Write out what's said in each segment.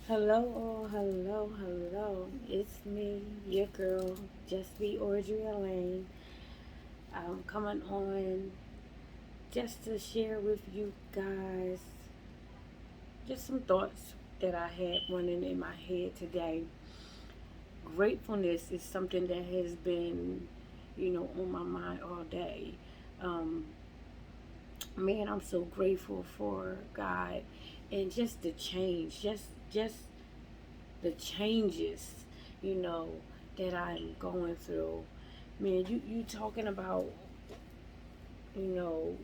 Hello. It's me, your girl, Just Be Audrey Elaine. I'm coming on just to share with you guys just some thoughts that I had running in my head today. Gratefulness is something that has been, on my mind all day. Um, Man, I'm so grateful for God and just the change, just the changes, you know, that I'm going through. Man, you talking about, you know,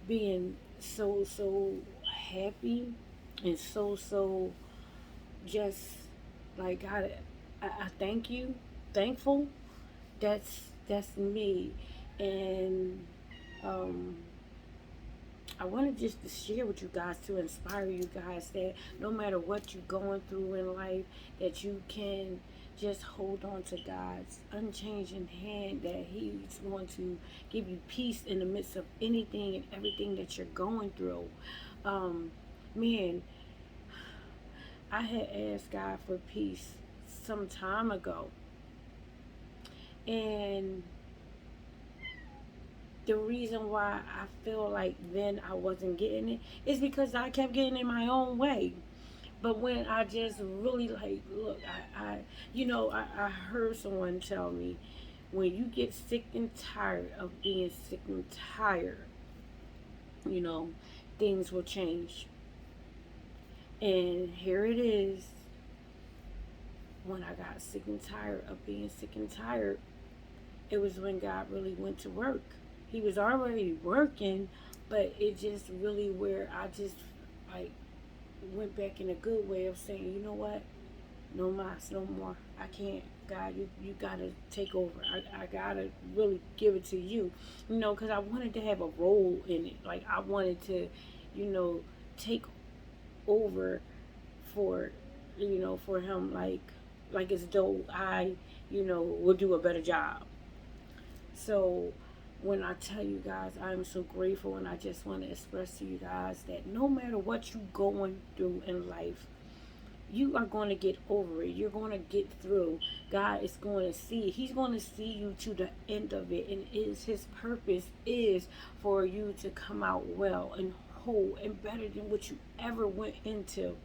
being so happy and so just like I thank you, thankful. That's me, and um, I wanted just to share with you guys to inspire you guys that no matter what you're going through in life, that you can just hold on to God's unchanging hand, that He's going to give you peace in the midst of anything and everything that you're going through. Um, Man, I had asked God for peace some time ago, and the reason why I feel like then I wasn't getting it is because I kept getting in my own way. But when I just really like, look, I heard someone tell me when you get sick and tired of being sick and tired, you know, things will change. And here it is. When I got sick and tired of being sick and tired, it was when God really went to work. He was already working, but it just really where I just like went back in a good way of saying, you know what? No mas, no more. I can't. God, you gotta take over. I gotta really give it to you, because I wanted to have a role in it. Like I wanted to, you know, take over for, for him. Like as though I, will do a better job. So when I tell you guys, I'm so grateful, and I just want to express to you guys that no matter what you're going through in life, you are going to get over it. You're going to get through. God is going to see. He's going to see you to the end of it. And is His purpose is for you to come out well and whole and better than what you ever went into.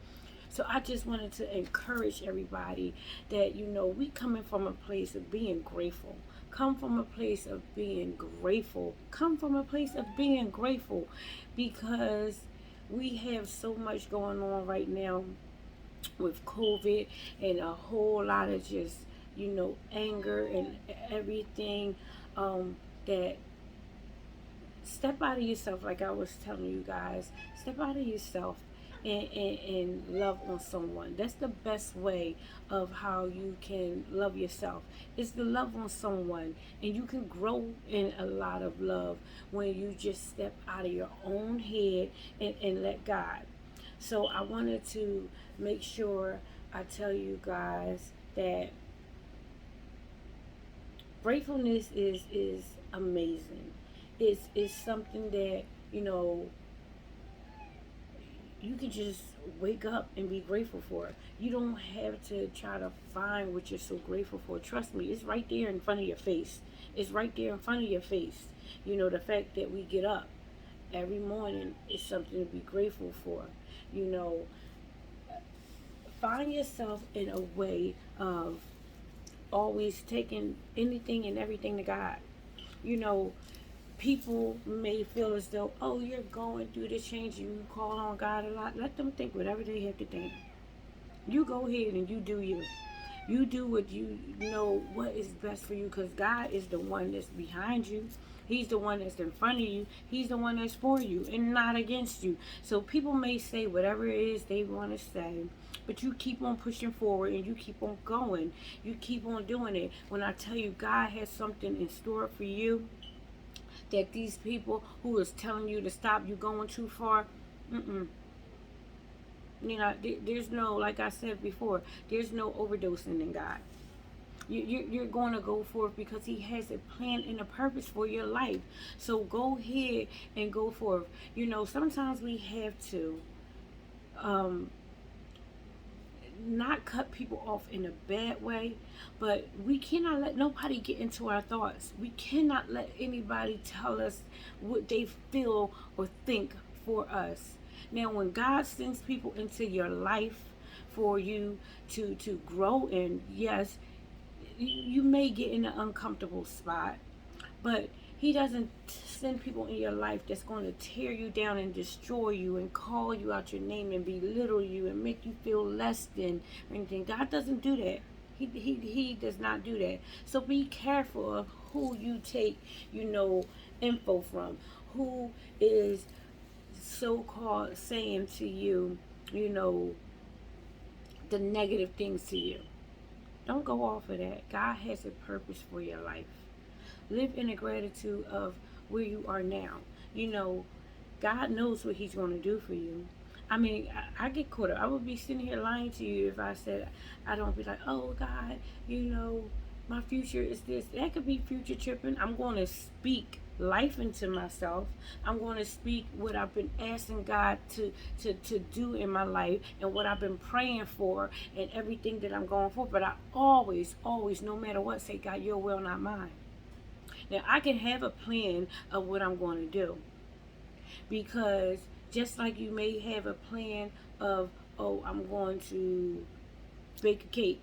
So I just wanted to encourage everybody that, we coming from a place of being grateful. Come from a place of being grateful. Come from a place of being grateful because we have so much going on right now with COVID and a whole lot of just, anger and everything, that step out of yourself, like I was telling you guys, step out of yourself and love on someone. That's the best way of how you can love yourself, is to love on someone. And you can grow in a lot of love when you just step out of your own head and let God. So I wanted to make sure I tell you guys that gratefulness is amazing. It's something that, you know you can just wake up and be grateful for. You don't have to try to find what you're so grateful for. Trust me, it's right there in front of your face. It's right there in front of your face. The fact that we get up every morning is something to be grateful for. You know, find yourself in a way of always taking anything and everything to God. You know, People may feel as though, oh, you're going through this change and you call on God a lot. Let them think whatever they have to think. You go ahead and you do you. You do what you know what is best for you, because God is the one that's behind you. He's the one that's in front of you. He's the one that's for you and not against you. So people may say whatever it is they want to say, but you keep on pushing forward and you keep on going. You keep on doing it. When I tell you God has something in store for you, that these people who is telling you to stop you going too far, mm-mm. There's no, like I said before, there's no overdosing in God. You're going to go forth because He has a plan and a purpose for your life. So go ahead and go forth. Sometimes we have to, um, not cut people off in a bad way, but we cannot let nobody get into our thoughts. We cannot let anybody tell us what they feel or think for us. Now, when God sends people into your life for you to grow in, yes, you may get in an uncomfortable spot, but he doesn't send people in your life that's going to tear you down and destroy you and call you out your name and belittle you and make you feel less than or anything. God doesn't do that. He does not do that. So be careful of who you take, info from. Who is so-called saying to you, you know, the negative things to you. Don't go off of that. God has a purpose for your life. Live in a gratitude of where you are now. You know, God knows what He's going to do for you. I mean, I get caught up. I would be sitting here lying to you if I said I don't be like, oh God, my future is this. That could be future tripping. I'm going to speak life into myself. I'm going to speak what I've been asking God to do in my life and what I've been praying for and everything that I'm going for. But I always, always, no matter what, say, God, your will, not mine. Now, I can have a plan of what I'm going to do because just like you may have a plan of, oh, I'm going to bake a cake,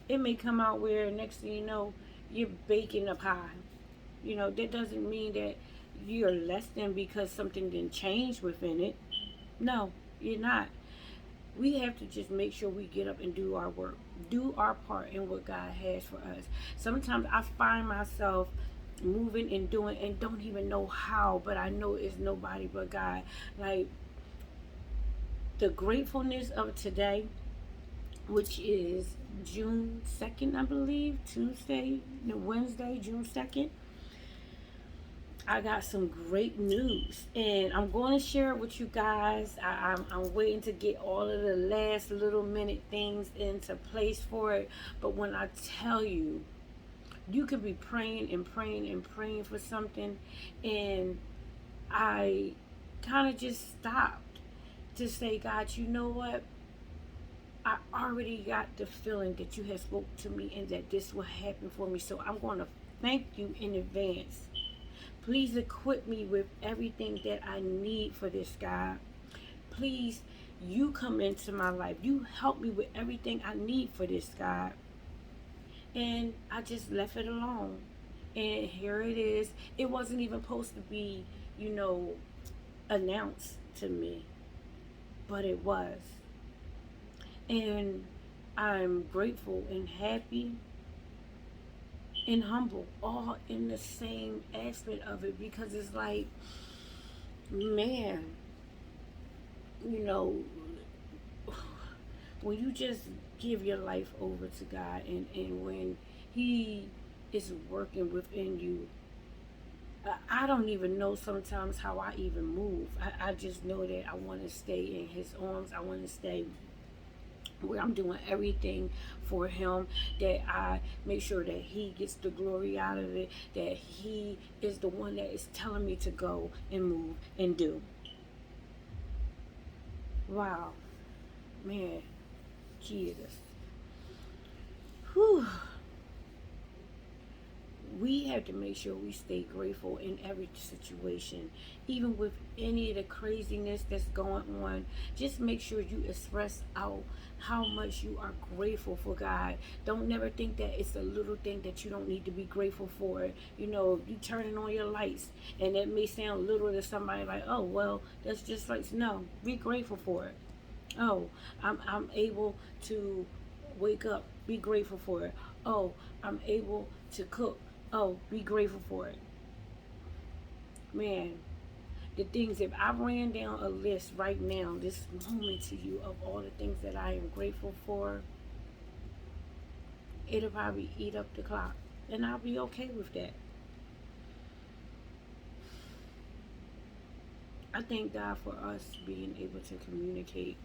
it may come out where next thing you know, you're baking a pie. That doesn't mean that you're less than because something didn't change within it. No, you're not. We have to just make sure we get up and do our work, do our part in what God has for us. Sometimes I find myself moving and doing and don't even know how, but I know it's nobody but God. Like the gratefulness of today, which is June 2nd, I believe, Wednesday, June 2nd. I got some great news and I'm going to share it with you guys. I'm waiting to get all of the last little minute things into place for it. But when I tell you, you could be praying and praying and praying for something, and I kind of just stopped to say, God, you know what? I already got the feeling that you have spoke to me and that this will happen for me. So I'm going to thank you in advance. Please equip me with everything that I need for this, God. Please, you come into my life. You help me with everything I need for this, God. And I just left it alone. And here it is. It wasn't even supposed to be, announced to me. But it was. And I'm grateful and happy and humble all in the same aspect of it, because it's like, man, you know when you just give your life over to God, and when He is working within you, I don't even know sometimes how I even move. I just know that I want to stay in His arms. I want to stay where I'm doing everything for Him, that I make sure that He gets the glory out of it, that He is the one that is telling me to go and move and do. Wow, man, Jesus. Whew. We have to make sure we stay grateful in every situation, even with any of the craziness that's going on. Just make sure you express out how much you are grateful for God. Don't never think that it's a little thing that you don't need to be grateful for. You turning on your lights, and that may sound little to somebody, like, oh well, that's just like, no, be grateful for it. Oh, I'm able to wake up, be grateful for it. Oh, I'm able to cook. Oh, be grateful for it. Man, the things, if I ran down a list right now, this moment to you, of all the things that I am grateful for, it'll probably eat up the clock. And I'll be okay with that. I thank God for us being able to communicate.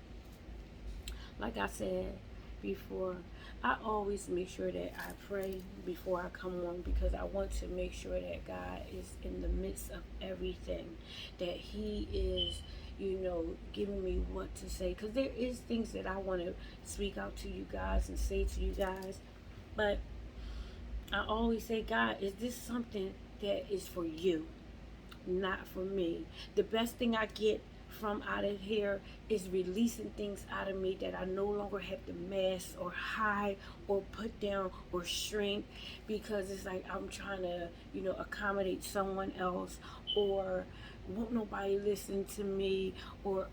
Like I said before, I always make sure that I pray before I come on, because I want to make sure that God is in the midst of everything, that He is, giving me what to say. Because there is things that I want to speak out to you guys and say to you guys. But I always say, God, is this something that is for you, not for me? The best thing I get from out of here is releasing things out of me that I no longer have to mask or hide or put down or shrink, because it's like I'm trying to, accommodate someone else, or won't nobody listen to me, or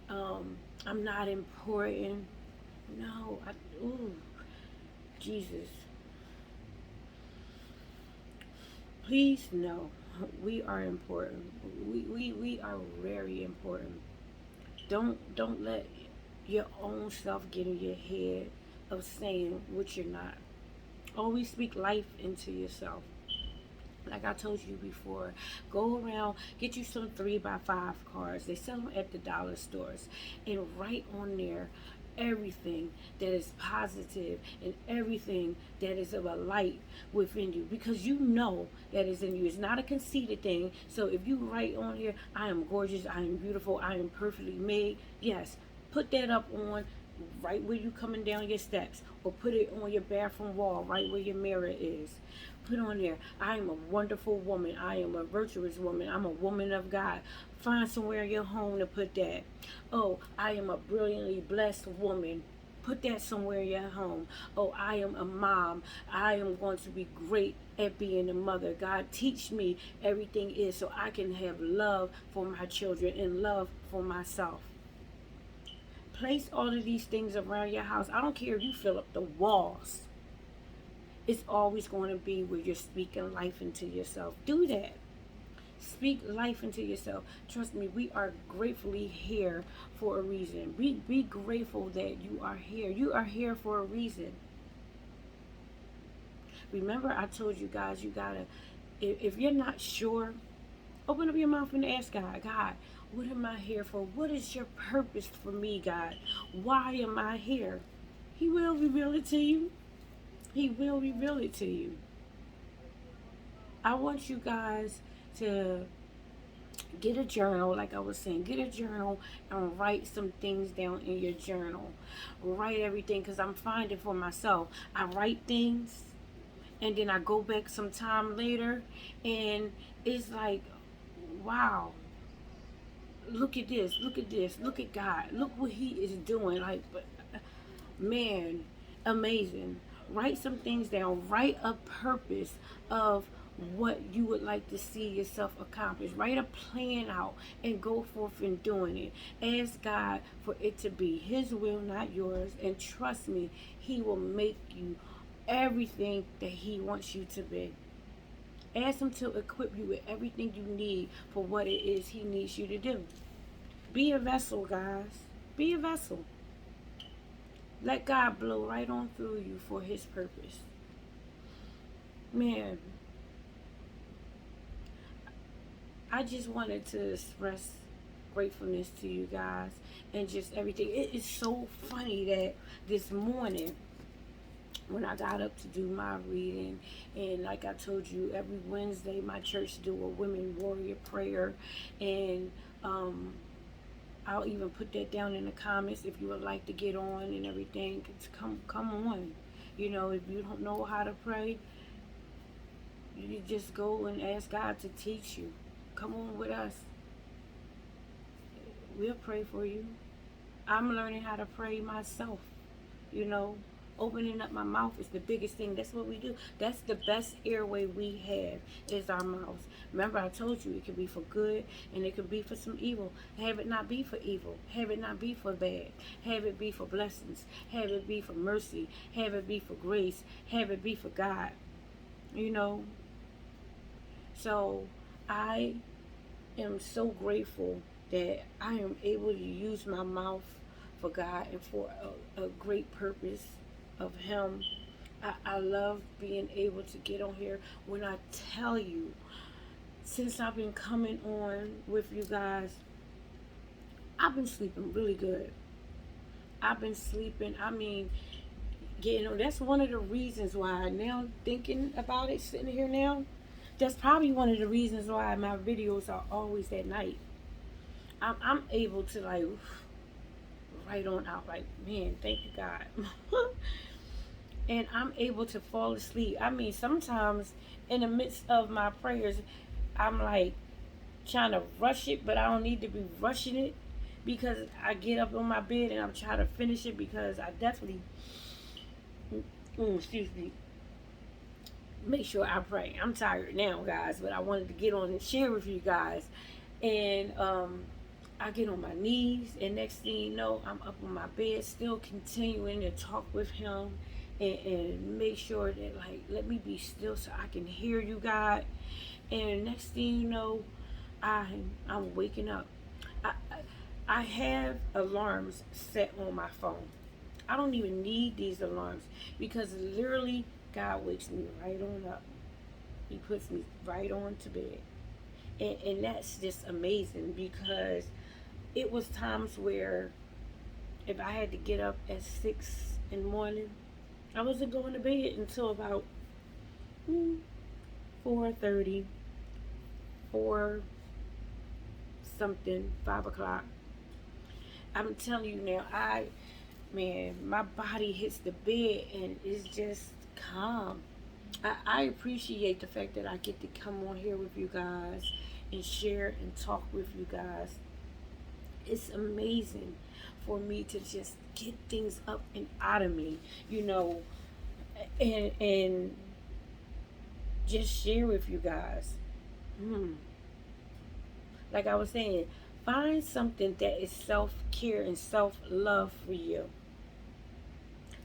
I'm not important. No, ooh, Jesus. Please know we are important. We are very important. Don't let your own self get in your head of saying what you're not. Always speak life into yourself. Like I told you before, go around, get you some 3x5 cards. They sell them at the dollar stores, and write on there everything that is positive and everything that is of a light within you, because you know that is in you. It's not a conceited thing. So if you write on here, I am gorgeous, I am beautiful, I am perfectly made, yes, put that up on right where you coming down your steps, or put it on your bathroom wall right where your mirror is. Put on there, I am a wonderful woman, I am a virtuous woman, I'm a woman of God. Find somewhere in your home to put that. Oh, I am a brilliantly blessed woman. Put that somewhere in your home. Oh, I am a mom. I am going to be great at being a mother. God, teach me everything is so I can have love for my children and love for myself. Place all of these things around your house. I don't care if you fill up the walls. It's always going to be where you're speaking life into yourself. Do that. Speak life into yourself. Trust me, we are gratefully here for a reason. Be grateful that you are here. You are here for a reason. Remember, I told you guys, you gotta, if you're not sure, open up your mouth and ask God, God, what am I here for? What is your purpose for me, God? Why am I here? He will reveal it to you. He will reveal it to you. I want you guys to get a journal, like I was saying, get a journal and write some things down in your journal. Write everything, because I'm finding for myself, I write things and then I go back some time later and it's like, wow, look at this, look at this, look at God, look what he is doing. Like, man, amazing. Write some things down. Write a purpose of what you would like to see yourself accomplish. Write a plan out and go forth in doing it. Ask God for it to be his will, not yours, and trust me, he will make you everything that he wants you to be. Ask him to equip you with everything you need for what it is he needs you to do. Be a vessel, guys. Be a vessel. Let God blow right on through you for his purpose. Man, I just wanted to express gratefulness to you guys and just everything. It is so funny that this morning when I got up to do my reading, and like I told you, every Wednesday my church do a women warrior prayer, and I'll even put that down in the comments if you would like to get on and everything. Come on. If you don't know how to pray, you just go and ask God to teach you. Come on with us. We'll pray for you. I'm learning how to pray myself. Opening up my mouth is the biggest thing. That's what we do. That's the best airway we have, is our mouths. Remember, I told you it could be for good and it could be for some evil. Have it not be for evil. Have it not be for bad. Have it be for blessings. Have it be for mercy. Have it be for grace. Have it be for God. So I am so grateful that I am able to use my mouth for God and for a great purpose of him. I love being able to get on here. When I tell you, since I've been coming on with you guys, I've been sleeping really good. I've been sleeping, getting on. That's one of the reasons why, now thinking about it, sitting here now, that's probably one of the reasons why my videos are always at night. I'm able to like write on out like, man, thank you God. And I'm able to fall asleep. I mean, sometimes in the midst of my prayers, I'm like trying to rush it, but I don't need to be rushing it because I get up on my bed and I'm trying to finish it because I definitely, excuse me, make sure I pray. I'm tired now, guys, but I wanted to get on and share with you guys. And I get on my knees, and next thing you know, I'm up on my bed, still continuing to talk with him, and make sure that like let me be still so I can hear you, God. And next thing you know, I'm waking up. I have alarms set on my phone. I don't even need these alarms because literally God wakes me right on up. He puts me right on to bed. And that's just amazing because it was times where if I had to get up at 6 in the morning, I wasn't going to bed until about 4:30, 4 something, 5 o'clock. I'm telling you now, man, my body hits the bed and it's just calm. I appreciate the fact that I get to come on here with you guys and share and talk with you guys. It's amazing for me to just get things up and out of me, you know, and just share with you guys. Hmm. Like I was saying, find something that is self care and self love for you.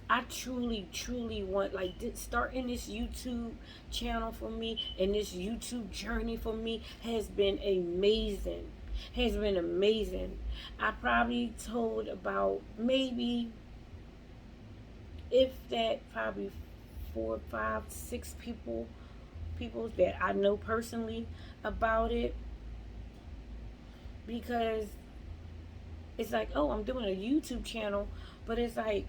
I truly, truly want like starting this YouTube channel for me and this YouTube journey for me has been amazing. Has been amazing. I probably told about maybe if that probably 4, 5, 6 people that I know personally about it because it's like, oh, I'm doing a YouTube channel, but it's like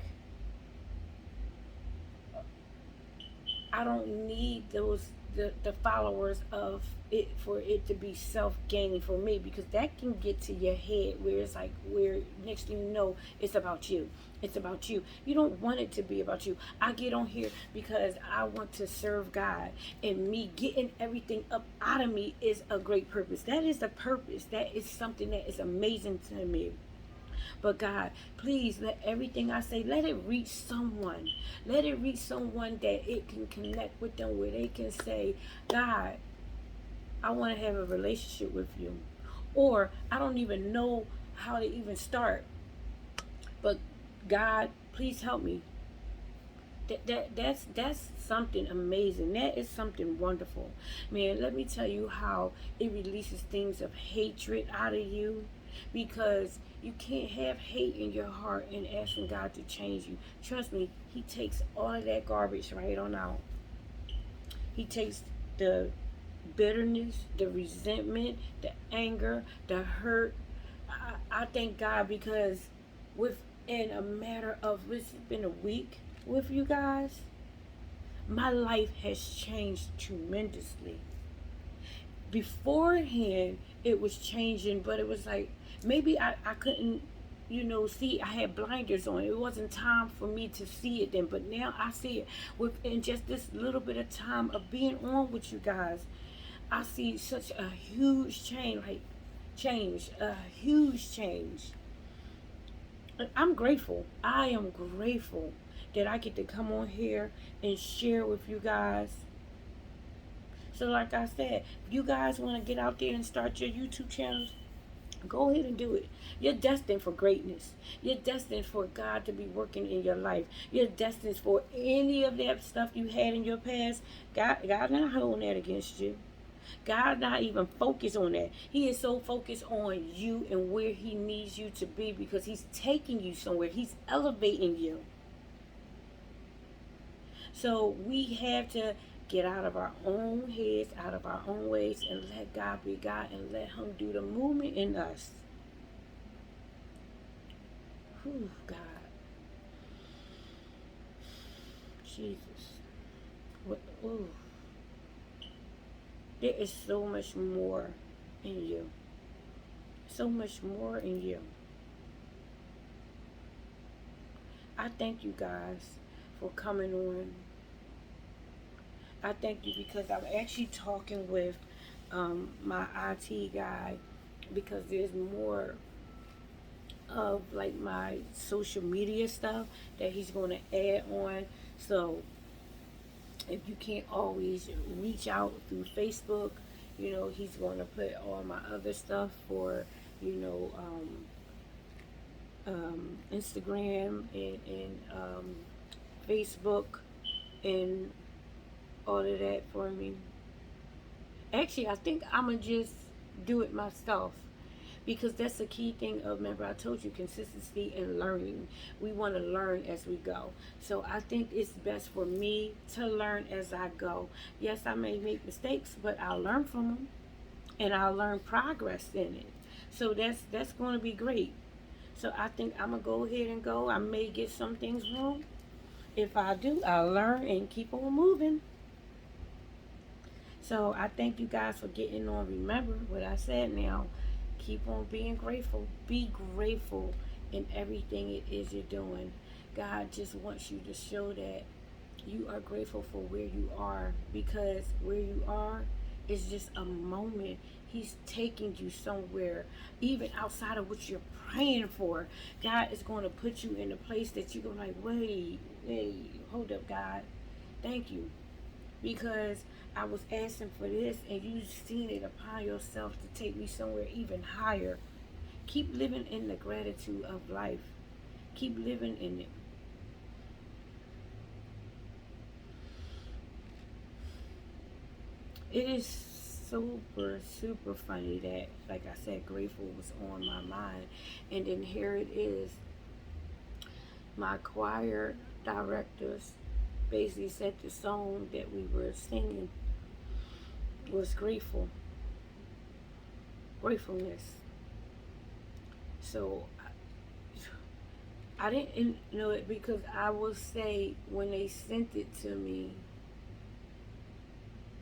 I don't need the followers of it for it to be self gaining for me because that can get to your head where it's like where next thing you know it's about you. It's about you. You don't want it to be about you. I get on here because I want to serve God and me getting everything up out of me is a great purpose. That is the purpose. That is something that is amazing to me. But God, please let everything I say, let it reach someone. Let it reach someone that it can connect with them where they can say, God, I want to have a relationship with you. Or I don't even know how to even start. But God, please help me. That's something amazing. That is something wonderful. Man, let me tell you how it releases things of hatred out of you because you can't have hate in your heart and asking God to change you. Trust me, he takes all of that garbage right on out. He takes the bitterness, the resentment, the anger, the hurt. I thank God because within a matter of it's been a week with you guys, my life has changed tremendously. Beforehand, it was changing, but it was like maybe I couldn't, see. I had blinders on. It wasn't time for me to see it then, but now I see it within just this little bit of time of being on with you guys. I see such a huge change, a huge change. I'm grateful. I am grateful that I get to come on here and share with you guys. So, like I said, if you guys want to get out there and start your YouTube channels, go ahead and do it. You're destined for greatness. You're destined for God to be working in your life. You're destined for any of that stuff you had in your past. God not holding that against you. God not even focused on that. He is so focused on you and where he needs you to be because he's taking you somewhere. He's elevating you. So we have to get out of our own heads, out of our own ways, and let God be God and let him do the movement in us. Whew, God. Jesus. What, ooh. There is so much more in you. so much more in you. I thank you guys for coming on. I thank you because I'm actually talking with my IT guy because there's more of like my social media stuff that he's going to add on. So if you can't always reach out through Facebook, he's going to put all my other stuff for, you know, Instagram and Facebook and all of that for me. Actually, I think I'm going to just do it myself because that's the key thing of, remember I told you, consistency and learning. We want to learn as we go. So I think it's best for me to learn as I go. Yes, I may make mistakes, but I'll learn from them and I'll learn progress in it. So that's going to be great. So I think I'm going to go ahead and go. I may get some things wrong. If I do, I'll learn and keep on moving. So I thank you guys for getting on. Remember what I said now. Keep on being grateful. Be grateful in everything it is you're doing. God just wants you to show that you are grateful for where you are, because where you are is just a moment. He's taking you somewhere, even outside of what you're praying for. God is going to put you in a place that you're going to like, wait, hold up, God. Thank you. Because I was asking for this and you've seen it upon yourself to take me somewhere even higher. Keep living in the gratitude of life. Keep living in it. It is super funny that, like I said, grateful was on my mind. And then here it is. My choir directors basically said the song that we were singing was gratefulness. So I didn't know it because I will say when they sent it to me,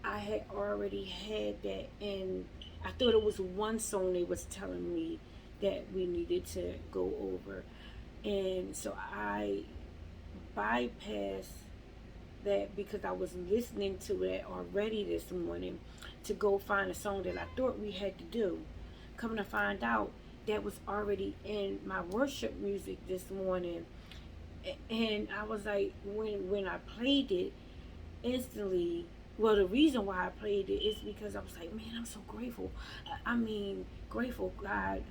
I had already had that, and I thought it was one song they was telling me that we needed to go over, and so I bypassed that because I was listening to it already this morning to go find a song that I thought we had to do. Coming to find out, that was already in my worship music this morning, and I was like, when I played it, instantly. Well, the reason why I played it is because I was like, man, I'm so grateful. I mean, grateful, God,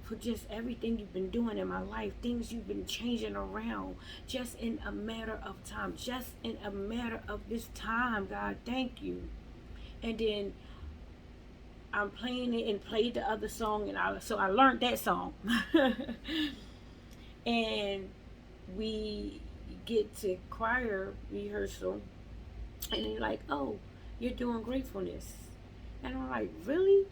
for just everything you've been doing in my life, things you've been changing around just in a matter of time, just in a matter of this time, God, thank you. And then I'm playing it and played the other song, and so I learned that song. And we get to choir rehearsal, and they're like, oh, you're doing gratefulness. And I'm like, really?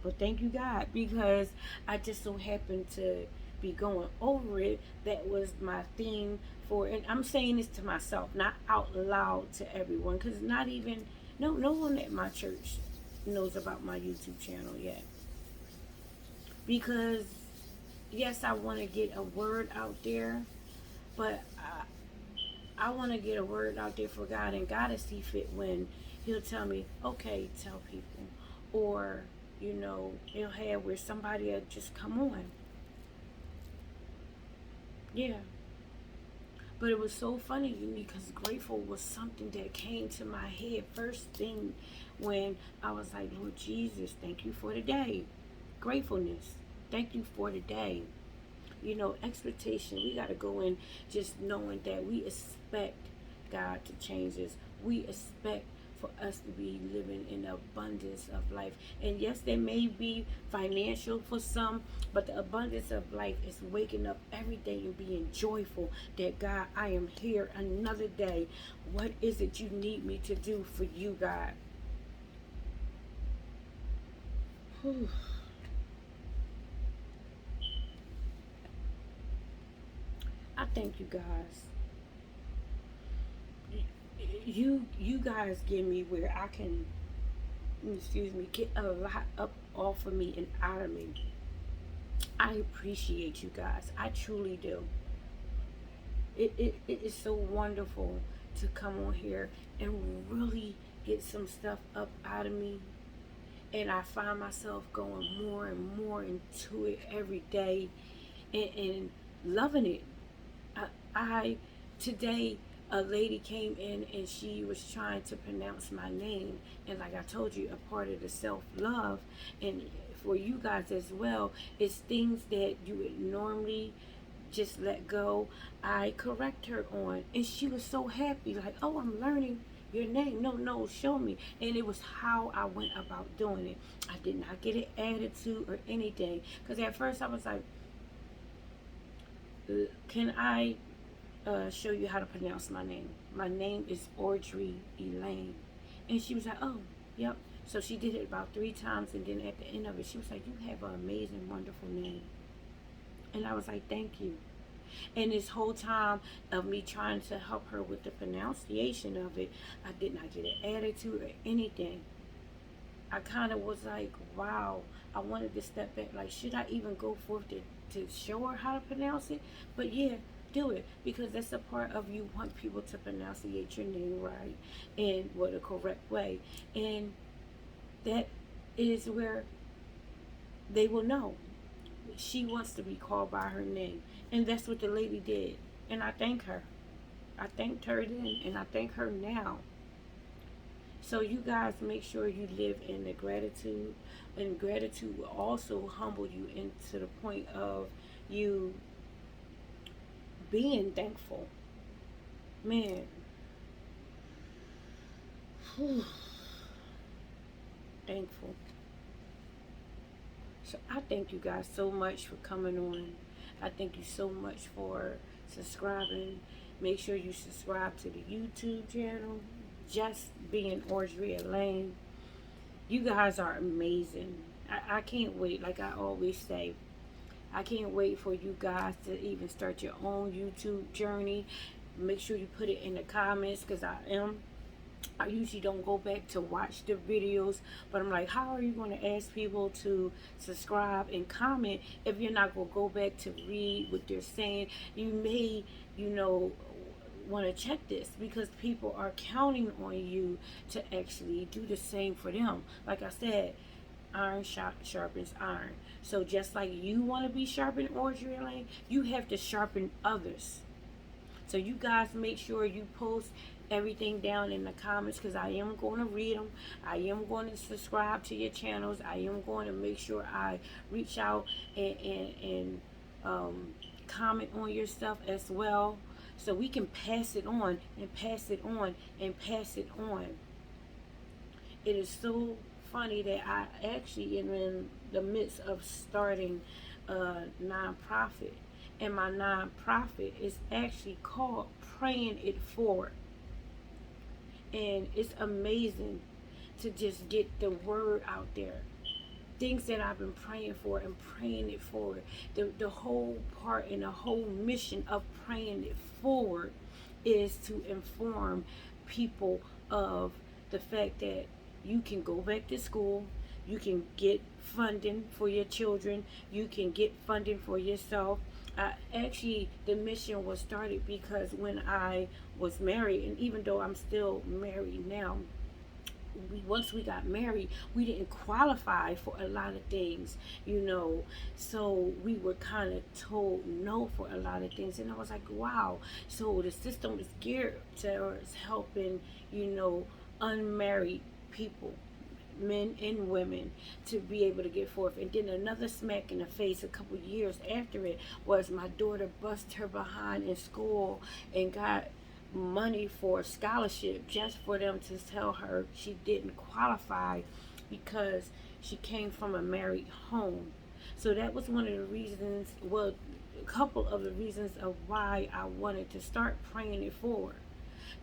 But thank you, God, because I just so happened to be going over it. That was my theme for, and I'm saying this to myself, not out loud to everyone, because not even, no one at my church knows about my YouTube channel yet. Because, yes, I want to get a word out there, but I want to get a word out there for God, and God will see fit when He'll tell me, okay, tell people. Or, He'll have where somebody will just come on. Yeah. But it was so funny to me because grateful was something that came to my head first thing when I was like, Lord Jesus, thank you for today. Gratefulness. Thank you for today. Expectation. We got to go in just knowing that we expect God to change us. We expect for us to be living in the abundance of life. And yes, there may be financial for some, but the abundance of life is waking up every day and being joyful that, God, I am here another day. What is it you need me to do for you, God? Whew. I thank you guys. You guys give me where I can, get a lot up off of me and out of me. I appreciate you guys. I truly do. It is so wonderful to come on here and really get some stuff up out of me. And I find myself going more and more into it every day, and loving it. I today, a lady came in and she was trying to pronounce my name, and like I told you, a part of the self love, and for you guys as well, is things that you would normally just let go. I correct her on, and she was so happy, like, oh, I'm learning your name. No, no, show me. And it was how I went about doing it. I did not get an attitude or anything, because at first I was like, can I show you how to pronounce my name? My name is Audrey Elaine. And she was like, oh, yep. So she did it about 3 times, and then at the end of it, she was like, you have an amazing, wonderful name. And I was like, thank you. And this whole time of me trying to help her with the pronunciation of it, I did not get an attitude or anything. I kind of was like, wow, I wanted to step back. Like, should I even go forth to show her how to pronounce it? But yeah, do it, because that's a part of you want people to pronunciate your name right and what the correct way. And that is where they will know she wants to be called by her name. And that's what the lady did. And I thank her. I thanked her then, and I thank her now. So you guys make sure you live in the gratitude, and gratitude will also humble you into the point of you being thankful. Man, whew, thankful. So I thank you guys so much for coming on. I thank you so much for subscribing. Make sure you subscribe to the YouTube channel, Just Being Audrey Elaine. You guys are amazing. I can't wait. Like I always say, I can't wait for you guys to even start your own YouTube journey. Make sure you put it in the comments, because I usually don't go back to watch the videos, but I'm like, how are you going to ask people to subscribe and comment if you're not going to go back to read what they're saying? You may, you know, want to check this, because people are counting on you to actually do the same for them. Like I said, iron sharpens iron. So just like you want to be sharpened, Audrey Lane, you have to sharpen others. So you guys make sure you post everything down in the comments, because I am going to read them. I am going to subscribe to your channels. I am going to make sure I reach out and comment on your stuff as well, so we can pass it on and pass it on and pass it on. It is so funny that I actually am in the midst of starting a nonprofit, and my nonprofit is actually called Praying It Forward. And it's amazing to just get the word out there. Things that I've been praying for and praying it forward. The whole part and the whole mission of praying it forward is to inform people of the fact that you can go back to school, you can get funding for your children, you can get funding for yourself. Actually, the mission was started because when I was married, and even though I'm still married now, once we got married, we didn't qualify for a lot of things, you know. So we were kind of told no for a lot of things, and I was like, wow. So the system is geared towards helping, you know, unmarried people, men and women, to be able to get forth. And then another smack in the face a couple years after it was my daughter bust her behind in school and got money for a scholarship, just for them to tell her she didn't qualify because she came from a married home. So that was one of the reasons, well, a couple of the reasons of why I wanted to start praying it forward,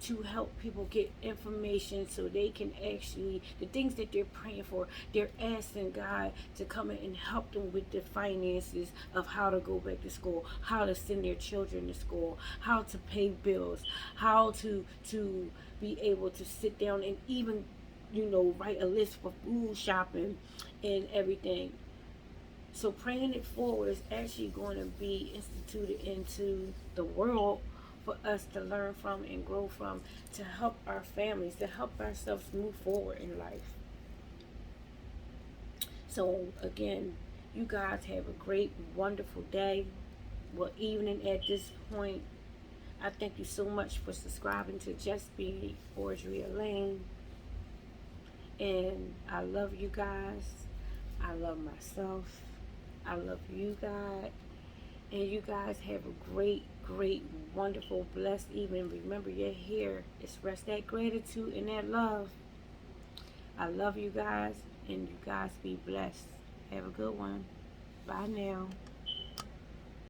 to help people get information so they can actually, the things that they're praying for, they're asking God to come in and help them with the finances of how to go back to school, how to send their children to school, how to pay bills, how to be able to sit down and even, you know, write a list for food shopping and everything. So praying it forward is actually going to be instituted into the world for us to learn from and grow from, to help our families, to help ourselves move forward in life. So again, you guys have a great, wonderful day. Well, evening at this point. I thank you so much for subscribing to Just Be Audrey Lane. And I love you guys. I love myself. I love you guys. And you guys have a great, great, wonderful, blessed evening. Remember, you're here. Express that gratitude and that love. I love you guys. And you guys be blessed. Have a good one. Bye now.